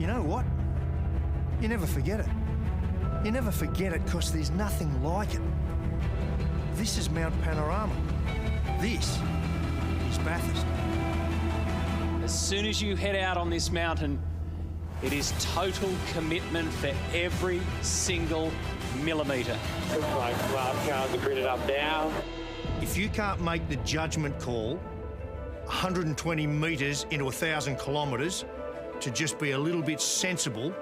You know what? You never forget it. You never forget it because there's nothing like it. This is Mount Panorama. This is Bathurst. As soon as you head out on this mountain, it is total commitment for every single millimetre. Looks like last cars are gridded up now. If you can't make the judgment call 120 metres into 1,000 kilometres to just be a little bit sensible,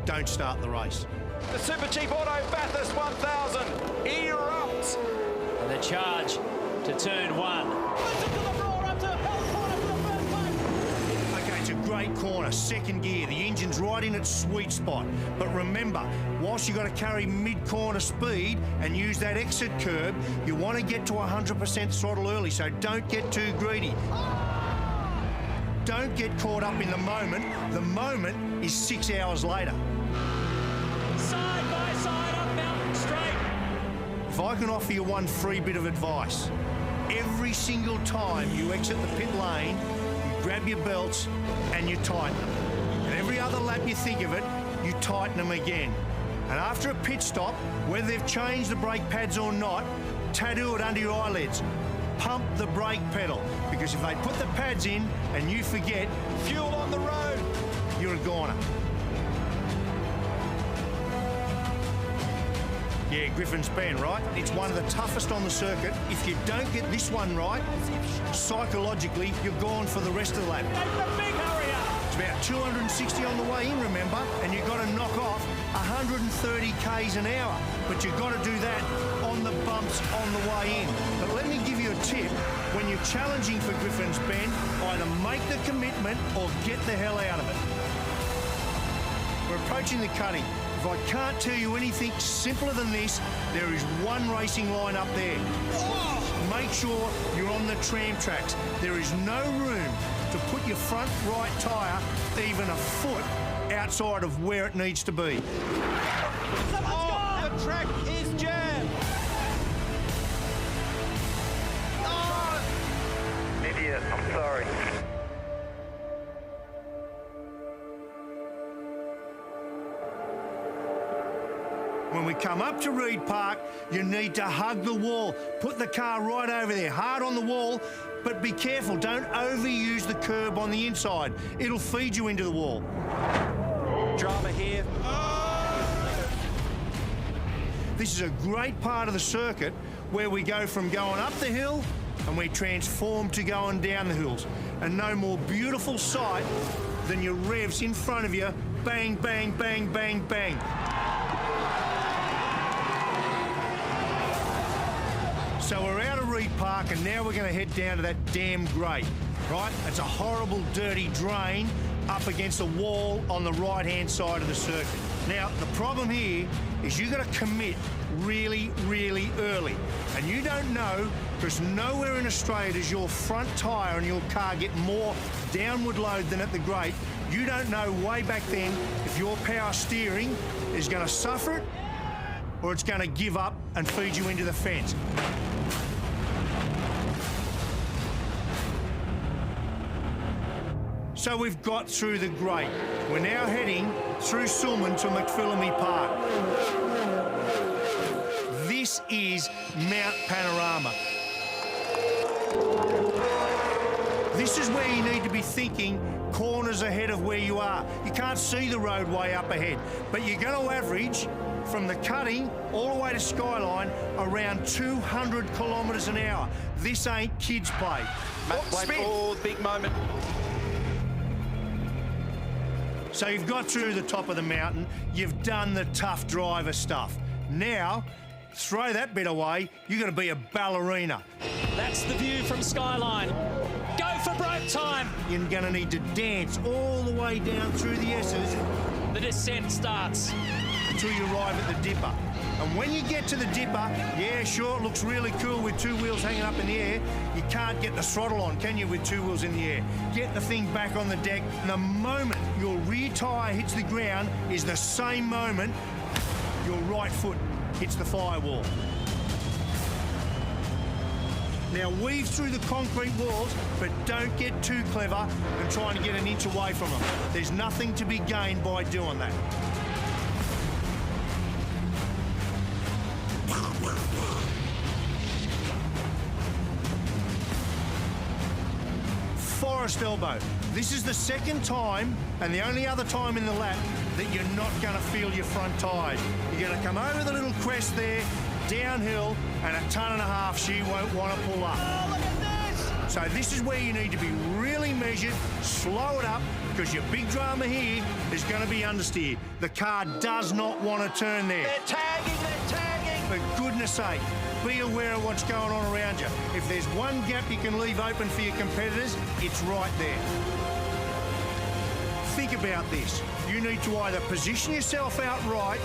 don't start the race. The Super Cheap Auto Bathurst 1000 erupts. And the charge to turn one. Okay, it's a great corner, second gear. The engine's right in its sweet spot. But remember, whilst you've got to carry mid-corner speed and use that exit curb, you want to get to 100% throttle early, so don't get too greedy. Don't get caught up in the moment. The moment is 6 hours later. Side by side up mountain straight. If I can offer you one free bit of advice, every single time you exit the pit lane, you grab your belts and you tighten them. And every other lap you think of it, you tighten them again. And after a pit stop, whether they've changed the brake pads or not, tattoo it under your eyelids. Pump the brake pedal, because if they put the pads in and you forget, Fuel on the road. you're a goner. Yeah, Griffin's Bend, right? It's one of the toughest on the circuit. If you don't get this one right, psychologically, you're gone for the rest of the lap. Big hurry up. It's about 260 on the way in, remember? And you've got to knock off 130 k's an hour. But you've got to do that on the bumps on the way in. But let me give you a tip. When you're challenging for Griffin's Bend, either make the commitment or get the hell out of it. We're approaching the cutting. If I can't tell you anything simpler than this, there is one racing line up there. Make sure you're on the tram tracks. There is no room to put your front right tyre even a foot outside of where it needs to be. The track is jammed. Idiot, I'm sorry. When we come up to Reed Park, you need to hug the wall. Put the car right over there, hard on the wall, but be careful, don't overuse the curb on the inside. It'll feed you into the wall. Drama here. This is a great part of the circuit where we go from going up the hill and we transform to going down the hills. And no more beautiful sight than your revs in front of you, bang, bang, bang, bang, bang. So we're out of Reed Park and now we're going to head down to that damn grate, right? It's a horrible, dirty drain up against the wall on the right-hand side of the circuit. Now, the problem here is you've got to commit really, really early. And you don't know, because nowhere in Australia does your front tyre and your car get more downward load than at the grate. You don't know way back then if your power steering is going to suffer it or it's going to give up and feed you into the fence. So we've got through the grate. We're now heading through Sulman to McPhillamy Park. This is Mount Panorama. This is where you need to be thinking corners ahead of where you are. You can't see the roadway up ahead, but you're going to average from the cutting all the way to Skyline around 200 kilometres an hour. This ain't kids' play. Big moment. So you've got through the top of the mountain, you've done the tough driver stuff. Now, throw that bit away, you're going to be a ballerina. That's the view from Skyline. Go for broke time. You're going to need to dance all the way down through the S's. The descent starts. Until you arrive at the dipper. And when you get to the dipper, yeah, sure, it looks really cool with two wheels hanging up in the air. You can't get the throttle on, can you, with two wheels in the air? Get the thing back on the deck. And the moment your rear tyre hits the ground is the same moment your right foot hits the firewall. Now weave through the concrete walls, but don't get too clever and trying to get an inch away from them. There's nothing to be gained by doing that. Forest elbow. This is the second time and the only other time in the lap that you're not going to feel your front tyres. You're going to come over the little crest there, downhill, and a tonne and a half she won't want to pull up. Oh, look at this! So this is where you need to be really measured, slow it up, because your big drama here is going to be understeer. The car does not want to turn there. They're tagging! For goodness sake, be aware of what's going on around you. If there's one gap you can leave open for your competitors, it's right there. Think about this. You need to either position yourself out right,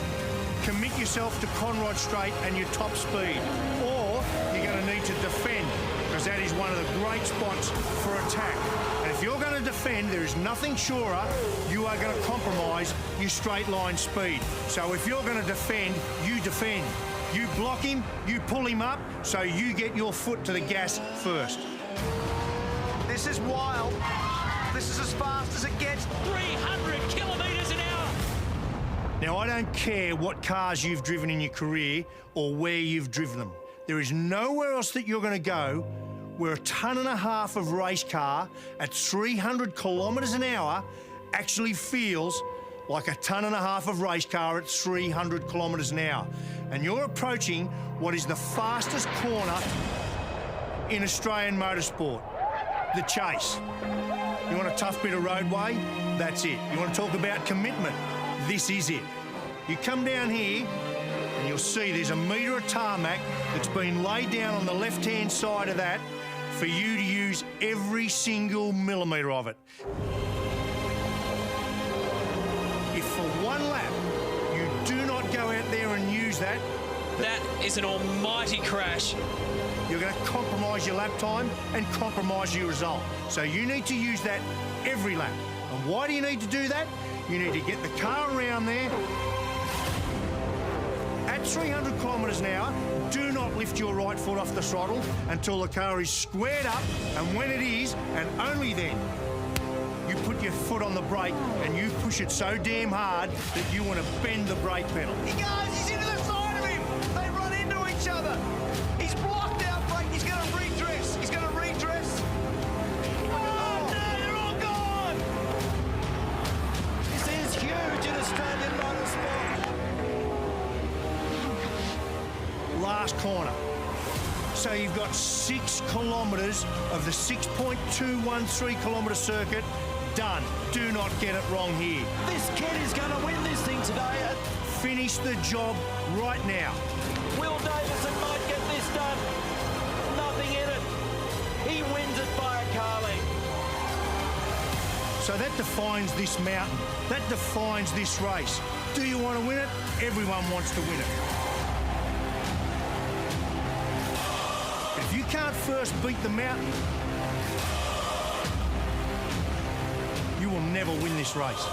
commit yourself to Conrod straight and your top speed, or you're going to need to defend, because that is one of the great spots for attack. And if you're going to defend, there is nothing surer you are going to compromise your straight line speed. So if you're going to defend, you defend. You block him, you pull him up, so you get your foot to the gas first. This is wild. This is as fast as it gets. 300 kilometres an hour. Now, I don't care what cars you've driven in your career or where you've driven them. There is nowhere else that you're going to go where a tonne and a half of race car at 300 kilometres an hour actually feels like a tonne and a half of race car at 300 kilometres an hour. And you're approaching what is the fastest corner in Australian motorsport, the Chase. You want a tough bit of roadway? That's it. You want to talk about commitment? This is it. You come down here and you'll see there's a metre of tarmac that's been laid down on the left-hand side of that for you to use every single millimetre of it. If for one lap you do not go out there and use that, That is an almighty crash. you're going to compromise your lap time and compromise your result. So you need to use that every lap. And why do you need to do that? You need to get the car around there. At 300 kilometres an hour, do not lift your right foot off the throttle until the car is squared up, and when it is, and only then, you put your foot on the brake and you push it so damn hard that you want to bend the brake pedal. He goes, he's into the side of him. They run into each other. He's blocked out brake. He's going to redress. He's going to redress. Oh, no, they're all gone. This is huge in Australian motorsport. Last corner. So you've got 6 kilometres of the 6.213 kilometre circuit done. Do not get it wrong here. This kid is going to win this thing today. Finish the job right now. Will Davison might get this done. Nothing in it. He wins it by a car length. So that defines this mountain. That defines this race. Do you want to win it? Everyone wants to win it. But if you can't first beat the mountain, you will never win this race.